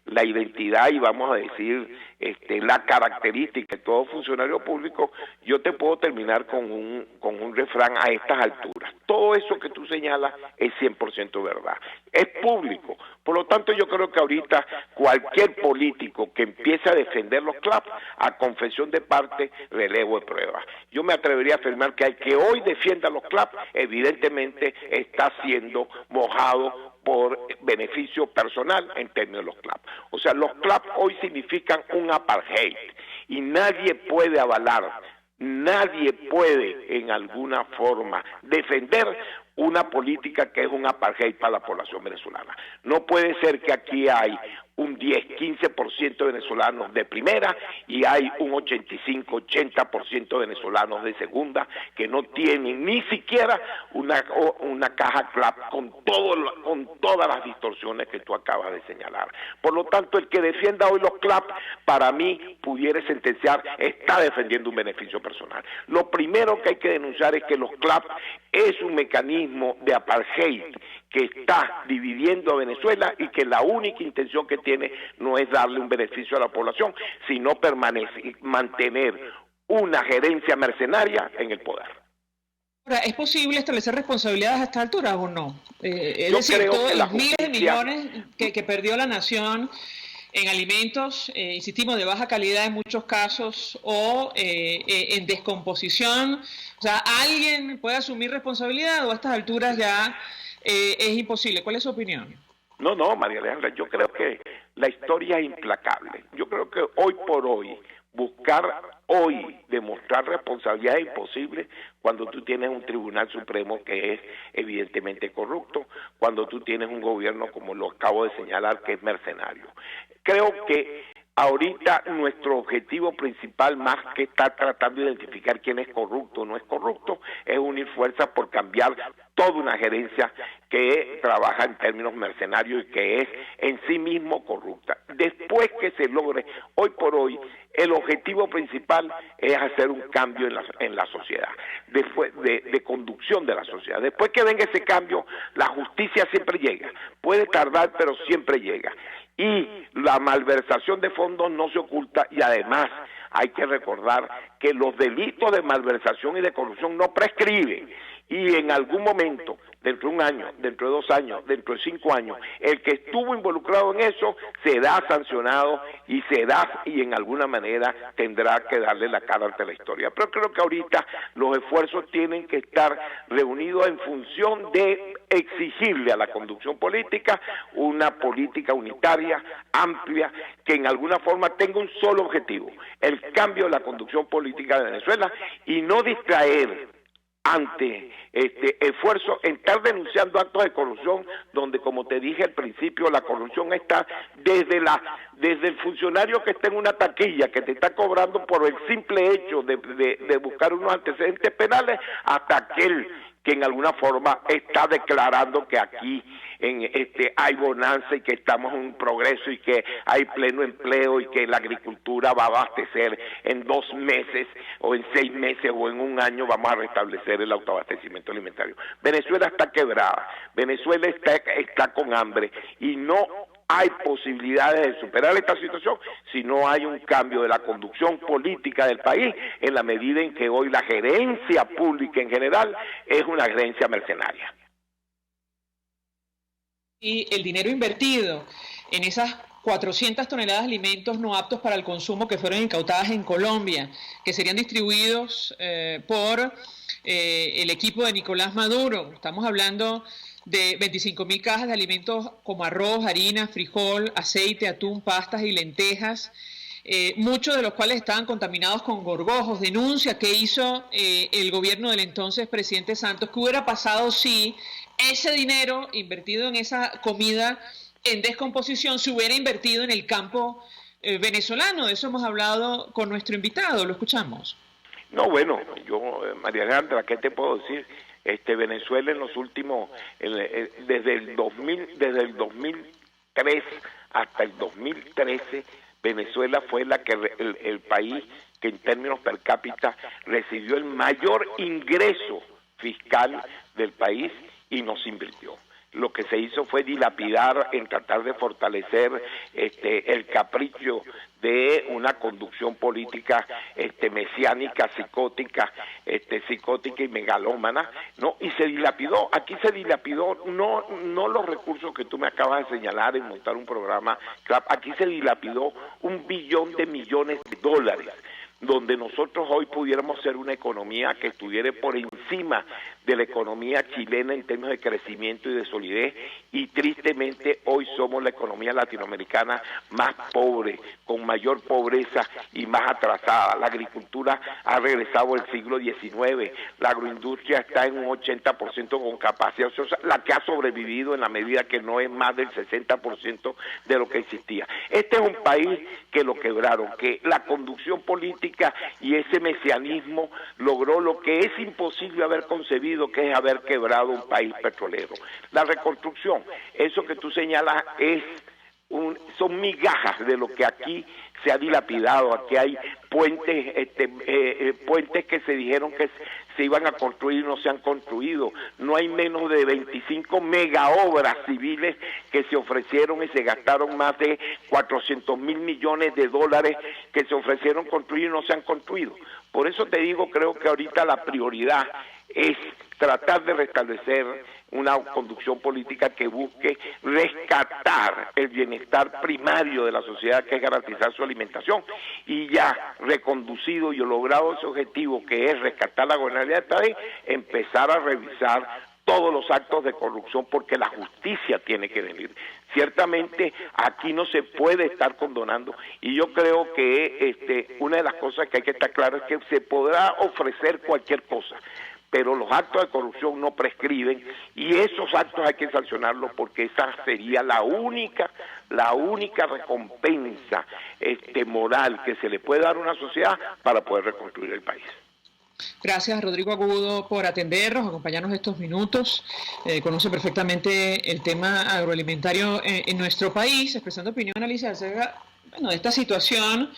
la identidad y vamos a decir la característica de todo funcionario público. Yo te puedo terminar con un refrán a estas alturas. Todo eso que tú señalas es 100% verdad. Es público. Por lo tanto, yo creo que ahorita cualquier político que empiece a defender los CLAP, a confesión de parte, relevo de pruebas. Yo me atrevería a afirmar que el que hoy defienda los CLAP, evidentemente está siendo mojado por beneficio personal en términos de los CLAP. O sea, los CLAP hoy significan un apartheid y nadie puede avalar, nadie puede en alguna forma defender una política que es un apartheid para la población venezolana. No puede ser que aquí hay un 10-15% de venezolanos de primera y hay un 85-80% de venezolanos de segunda que no tienen ni siquiera una caja CLAP con todas las distorsiones que tú acabas de señalar. Por lo tanto, el que defienda hoy los CLAP, para mí, pudiera sentenciar, está defendiendo un beneficio personal. Lo primero que hay que denunciar es que los CLAP es un mecanismo de apartheid que está dividiendo a Venezuela y que la única intención que tiene no es darle un beneficio a la población, sino mantener una gerencia mercenaria en el poder. ¿Es posible establecer responsabilidades a esta altura o no? Es decir, todos los miles de millones que perdió la nación en alimentos, insistimos, de baja calidad en muchos casos, o en descomposición. O sea, ¿alguien puede asumir responsabilidad o a estas alturas ya es imposible? ¿Cuál es su opinión? No, María Alejandra, yo creo que la historia es implacable. Yo creo que hoy por hoy, demostrar responsabilidad es imposible cuando tú tienes un Tribunal Supremo que es evidentemente corrupto, cuando tú tienes un gobierno, como lo acabo de señalar, que es mercenario. Creo que ahorita nuestro objetivo principal, más que estar tratando de identificar quién es corrupto o no es corrupto, es unir fuerzas por cambiar toda una gerencia que trabaja en términos mercenarios y que es en sí mismo corrupta. Después que se logre, hoy por hoy, el objetivo principal es hacer un cambio en la sociedad, después de conducción de la sociedad. Después que venga ese cambio, la justicia siempre llega. Puede tardar, pero siempre llega. Y la malversación de fondos no se oculta, y además hay que recordar que los delitos de malversación y de corrupción no prescriben, y en algún momento, dentro de un año, dentro de 2 años, dentro de 5 años, el que estuvo involucrado en eso será sancionado y en alguna manera tendrá que darle la cara ante la historia. Pero creo que ahorita los esfuerzos tienen que estar reunidos en función de exigirle a la conducción política una política unitaria, amplia, que en alguna forma tenga un solo objetivo: el cambio de la conducción política de Venezuela, y no distraer ante esfuerzo en estar denunciando actos de corrupción, donde, como te dije al principio, la corrupción está desde el funcionario que está en una taquilla, que te está cobrando por el simple hecho de buscar unos antecedentes penales, hasta aquel que en alguna forma está declarando que aquí hay bonanza y que estamos en un progreso y que hay pleno empleo y que la agricultura va a abastecer en 2 meses o en 6 meses o en un año vamos a restablecer el autoabastecimiento alimentario. Venezuela está quebrada, Venezuela está con hambre, y no hay posibilidades de superar esta situación si no hay un cambio de la conducción política del país, en la medida en que hoy la gerencia pública en general es una gerencia mercenaria. Y el dinero invertido en esas 400 toneladas de alimentos no aptos para el consumo que fueron incautadas en Colombia, que serían distribuidos por el equipo de Nicolás Maduro. Estamos hablando de 25.000 cajas de alimentos como arroz, harina, frijol, aceite, atún, pastas y lentejas, muchos de los cuales estaban contaminados con gorgojos. Denuncia que hizo el gobierno del entonces presidente Santos, que hubiera pasado si ese dinero invertido en esa comida en descomposición se hubiera invertido en el campo venezolano. De eso hemos hablado con nuestro invitado, lo escuchamos. No, bueno, yo, María Alejandra, ¿qué te puedo decir? Venezuela en los últimos, desde el 2003 hasta el 2013, Venezuela fue el país que en términos per cápita recibió el mayor ingreso fiscal del país y no se invirtió. Lo que se hizo fue dilapidar en tratar de fortalecer el capricho de una conducción política mesiánica, psicótica y megalómana, ¿no? Y se dilapidó, aquí se dilapidó no los recursos que tú me acabas de señalar en montar un programa, aquí se dilapidó $1 billón de dólares, donde nosotros hoy pudiéramos ser una economía que estuviera por encima de la economía chilena en términos de crecimiento y de solidez, y tristemente hoy somos la economía latinoamericana más pobre, con mayor pobreza y más atrasada. La agricultura ha regresado al siglo XIX, la agroindustria está en un 80% con capacidad, o sea, la que ha sobrevivido en la medida que no es más del 60% de lo que existía. Este es un país que lo quebraron, que la conducción política y ese mesianismo logró lo que es imposible haber concebido, que es haber quebrado un país petrolero. La reconstrucción, eso que tú señalas, son migajas de lo que aquí se ha dilapidado. Aquí hay puentes, puentes que se dijeron que se iban a construir y no se han construido. No hay menos de 25 megaobras civiles que se ofrecieron y se gastaron más de 400.000 millones de dólares que se ofrecieron construir y no se han construido. Por eso te digo, creo que ahorita la prioridad es tratar de restablecer una conducción política que busque rescatar el bienestar primario de la sociedad, que es garantizar su alimentación, y ya reconducido y logrado ese objetivo, que es rescatar la gobernabilidad del país, empezar a revisar todos los actos de corrupción, porque la justicia tiene que venir. Ciertamente aquí no se puede estar condonando, y yo creo que una de las cosas que hay que estar claro es que se podrá ofrecer cualquier cosa, pero los actos de corrupción no prescriben, y esos actos hay que sancionarlos, porque esa sería la única recompensa moral que se le puede dar a una sociedad para poder reconstruir el país. Gracias, Rodrigo Agudo, por atendernos, acompañarnos estos minutos. Conoce perfectamente el tema agroalimentario en nuestro país, expresando opinión, Alicia, acerca de esta situación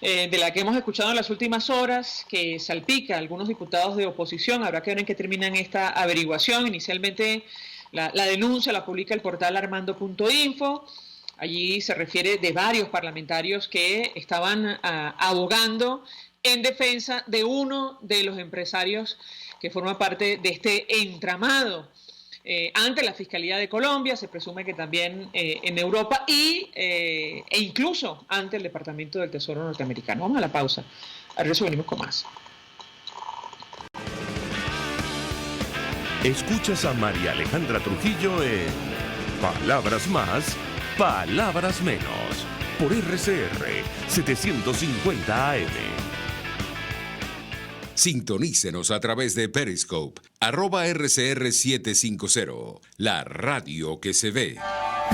de la que hemos escuchado en las últimas horas, que salpica a algunos diputados de oposición. Habrá que ver en qué terminan esta averiguación. Inicialmente la denuncia la publica el portal armando.info. Allí se refiere de varios parlamentarios que estaban abogando en defensa de uno de los empresarios que forma parte de este entramado ante la Fiscalía de Colombia, se presume que también en Europa e incluso ante el Departamento del Tesoro norteamericano. Vamos a la pausa, al regreso venimos con más. Escuchas a María Alejandra Trujillo en Palabras Más, Palabras Menos, por RCR 750 AM. Sintonícenos a través de Periscope, @RCR750, la radio que se ve.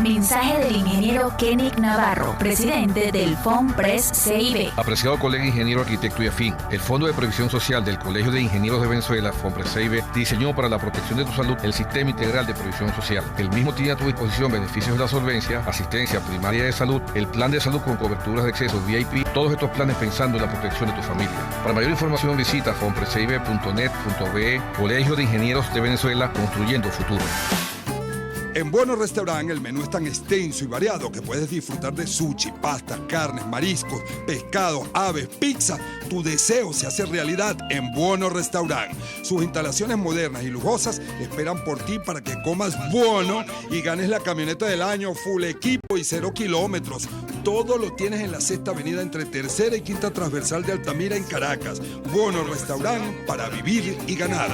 Mensaje del ingeniero Kenick Navarro, presidente del FOMPRES CIB. Apreciado colega ingeniero, arquitecto y afín, el Fondo de Previsión Social del Colegio de Ingenieros de Venezuela, FOMPRES CIB, diseñó para la protección de tu salud el Sistema Integral de Previsión Social. El mismo tiene a tu disposición beneficios de la solvencia, asistencia primaria de salud, el plan de salud con coberturas de acceso VIP, todos estos planes pensando en la protección de tu familia. Para mayor información visita fomprescib.net.be, Colegio de Ingenieros de Venezuela, construyendo futuro. En Bueno Restaurant el menú es tan extenso y variado que puedes disfrutar de sushi, pastas, carnes, mariscos, pescados, aves, pizza. Tu deseo se hace realidad en Bueno Restaurant. Sus instalaciones modernas y lujosas esperan por ti para que comas bueno y ganes la camioneta del año, full equipo y 0 kilómetros. Todo lo tienes en la Sexta Avenida entre Tercera y Quinta Transversal de Altamira en Caracas. Bueno Restaurant, para vivir y ganar.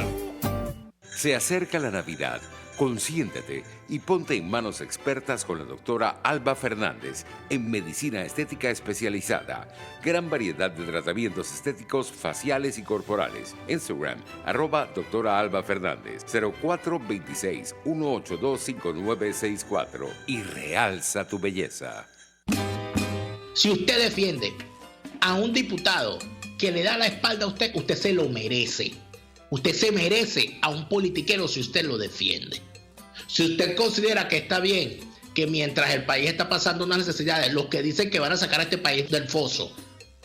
Se acerca la Navidad. Consiéntete y ponte en manos expertas con la doctora Alba Fernández en medicina estética especializada. Gran variedad de tratamientos estéticos faciales y corporales. Instagram, @doctora Alba Fernández, 0426-182-5964 y realza tu belleza. Si usted defiende a un diputado que le da la espalda a usted, usted se lo merece. Usted se merece a un politiquero si usted lo defiende. Si usted considera que está bien que mientras el país está pasando unas necesidades, los que dicen que van a sacar a este país del foso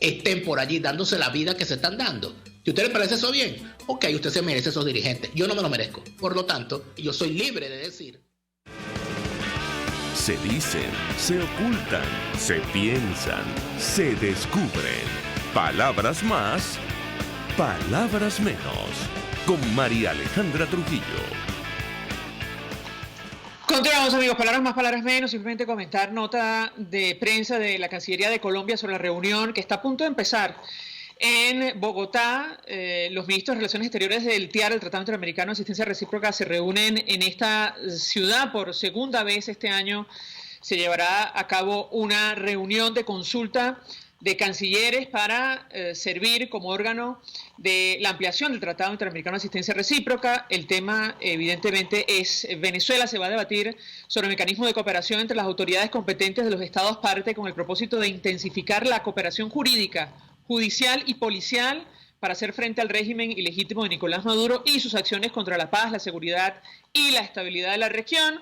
estén por allí dándose la vida que se están dando. Si a usted le parece eso bien, ok, usted se merece esos dirigentes. Yo no me lo merezco. Por lo tanto, yo soy libre de decir. Se dicen, se ocultan, se piensan, se descubren. Palabras más, palabras menos. Con María Alejandra Trujillo. Continuamos, amigos, palabras más, palabras menos. Simplemente comentar nota de prensa de la Cancillería de Colombia sobre la reunión que está a punto de empezar en Bogotá. Los ministros de Relaciones Exteriores del TIAR, el Tratado Interamericano de Asistencia Recíproca, se reúnen en esta ciudad por segunda vez este año. Se llevará a cabo una reunión de consulta de cancilleres para servir como órgano de la ampliación del Tratado Interamericano de Asistencia Recíproca. El tema, evidentemente, es Venezuela. Se va a debatir sobre el mecanismo de cooperación entre las autoridades competentes de los estados parte con el propósito de intensificar la cooperación jurídica, judicial y policial para hacer frente al régimen ilegítimo de Nicolás Maduro y sus acciones contra la paz, la seguridad y la estabilidad de la región.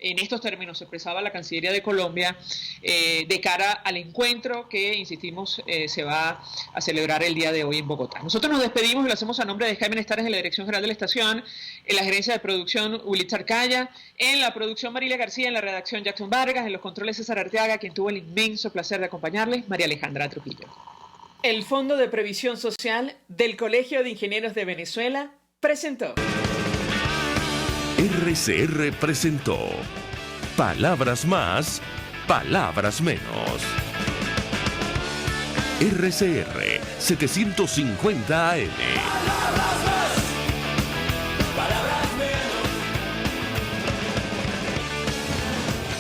En estos términos se expresaba la Cancillería de Colombia de cara al encuentro que, insistimos, se va a celebrar el día de hoy en Bogotá. Nosotros nos despedimos y lo hacemos a nombre de Jaime Nestares en la Dirección General de la Estación, en la Gerencia de Producción Willy Arcaya, en la producción Marilia García, en la redacción Jackson Vargas, en los controles César Arteaga, quien tuvo el inmenso placer de acompañarles, María Alejandra Trujillo. El Fondo de Previsión Social del Colegio de Ingenieros de Venezuela presentó. RCR presentó Palabras Más, Palabras Menos. RCR 750 AM.